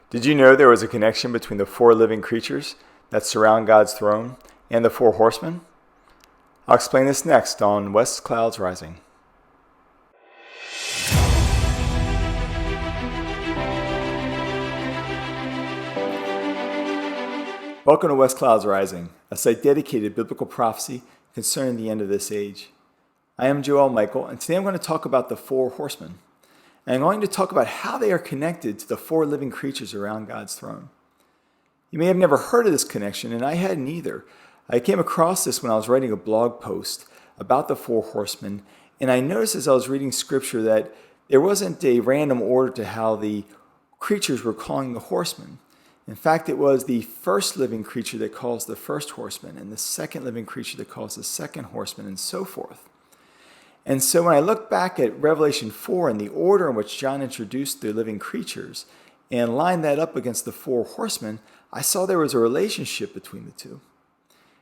Did you know there was a connection between the four living creatures that surround God's throne and the four horsemen? I'll explain this next on West Clouds Rising. Welcome to West Clouds Rising, a site dedicated to biblical prophecy concerning the end of this age. I am Joel Michael, and today I'm going to talk about the four horsemen. And I'm going to talk about how they are connected to the four living creatures around God's throne. You may have never heard of this connection, and I hadn't either. I came across this when I was writing a blog post about the four horsemen, and I noticed as I was reading scripture that there wasn't a random order to how the creatures were calling the horsemen. In fact, it was the first living creature that calls the first horseman, and the second living creature that calls the second horseman, and so forth. And so when I look back at Revelation 4 and the order in which John introduced the living creatures and lined that up against the four horsemen, I saw there was a relationship between the two.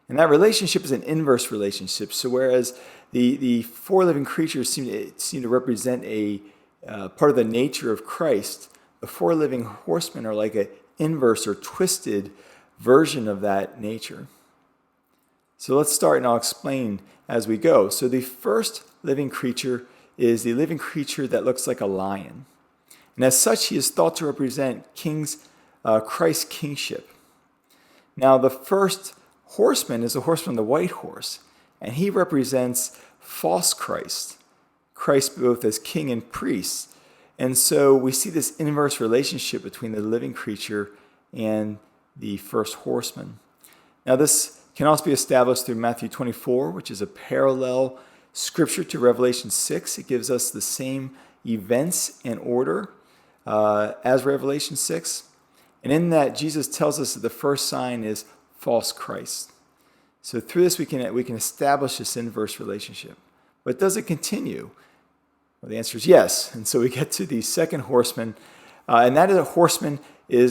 And that relationship is an inverse relationship. So whereas the four living creatures seem to represent a part of the nature of Christ, the four living horsemen are like an inverse or twisted version of that nature. So let's start and I'll explain as we go. So the first living creature is the living creature that looks like a lion. And as such, he is thought to represent Christ's kingship. Now, the first horseman is the horseman on the white horse, and he represents false Christ both as king and priest. And so we see this inverse relationship between the living creature and the first horseman. Now, this can also be established through Matthew 24, which is a parallel scripture to Revelation 6. It gives us the same events and order as Revelation 6. And in that, Jesus tells us that the first sign is false Christ. So through this, we can establish this inverse relationship. But does it continue? Well, the answer is yes. And so we get to the second horseman, and that is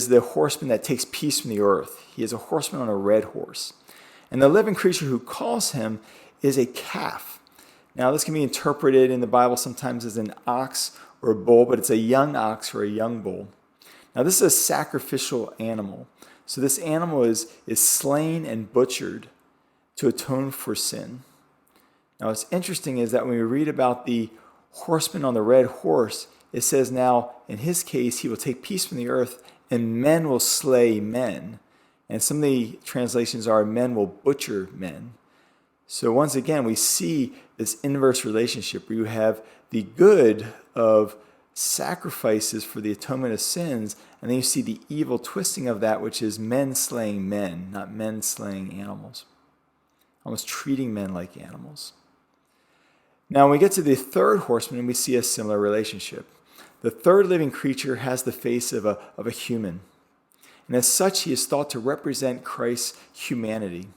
the horseman that takes peace from the earth. He is a horseman on a red horse. And the living creature who calls him is a calf. Now, this can be interpreted in the Bible sometimes as an ox or a bull, but it's a young ox or a young bull. Now, this is a sacrificial animal. So this animal is slain and butchered to atone for sin. Now, what's interesting is that when we read about the horseman on the red horse, it says now, in his case, he will take peace from the earth, and men will slay men. And some of the translations are, men will butcher men. So once again, we see this inverse relationship where you have the good of sacrifices for the atonement of sins, and then you see the evil twisting of that, which is men slaying men, not men slaying animals. Almost treating men like animals. Now, when we get to the third horseman, we see a similar relationship. The third living creature has the face of a human. And as such, he is thought to represent Christ's humanity.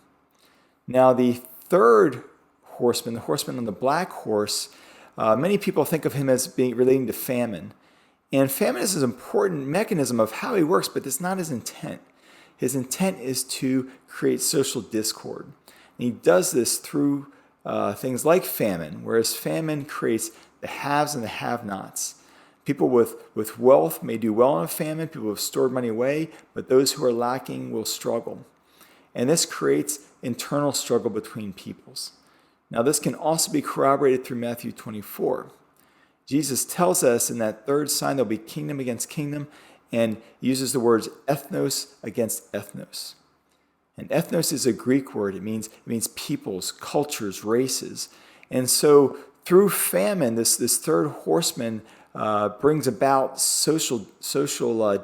Now, the third horseman, the horseman on the black horse, many people think of him as being relating to famine. And famine is an important mechanism of how he works, but that's not his intent. His intent is to create social discord. And he does this through things like famine, whereas famine creates the haves and the have-nots. People with wealth may do well in a famine. People have stored money away, but those who are lacking will struggle. And this creates internal struggle between peoples. Now, this can also be corroborated through Matthew 24. Jesus tells us in that third sign there'll be kingdom against kingdom, and uses the words ethnos against ethnos. And ethnos is a Greek word. It means peoples, cultures, races. And so through famine, this third horseman brings about social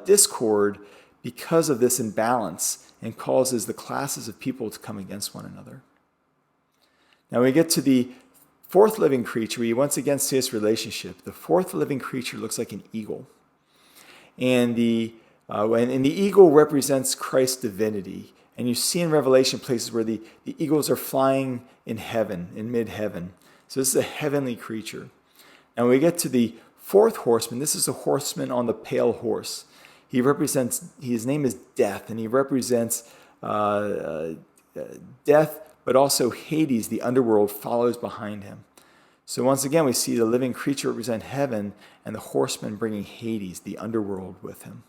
discord because of this imbalance, and causes the classes of people to come against one another. Now we get to the fourth living creature. We once again see this relationship. The fourth living creature looks like an eagle. And the eagle represents Christ's divinity. And you see in Revelation places where the eagles are flying in heaven, in mid-heaven. So this is a heavenly creature. And when we get to the fourth horseman, this is a horseman on the pale horse. His name is Death, and he represents death, but also Hades, the underworld, follows behind him. So once again, we see the living creature represent heaven, and the horseman bringing Hades, the underworld, with him.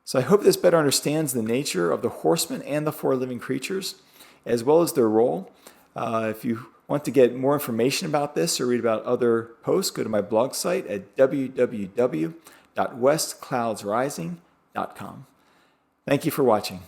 So I hope this better understands the nature of the horsemen and the four living creatures, as well as their role. If you want to get more information about this or read about other posts, go to my blog site at www.westcloudsrising.com. Thank you for watching.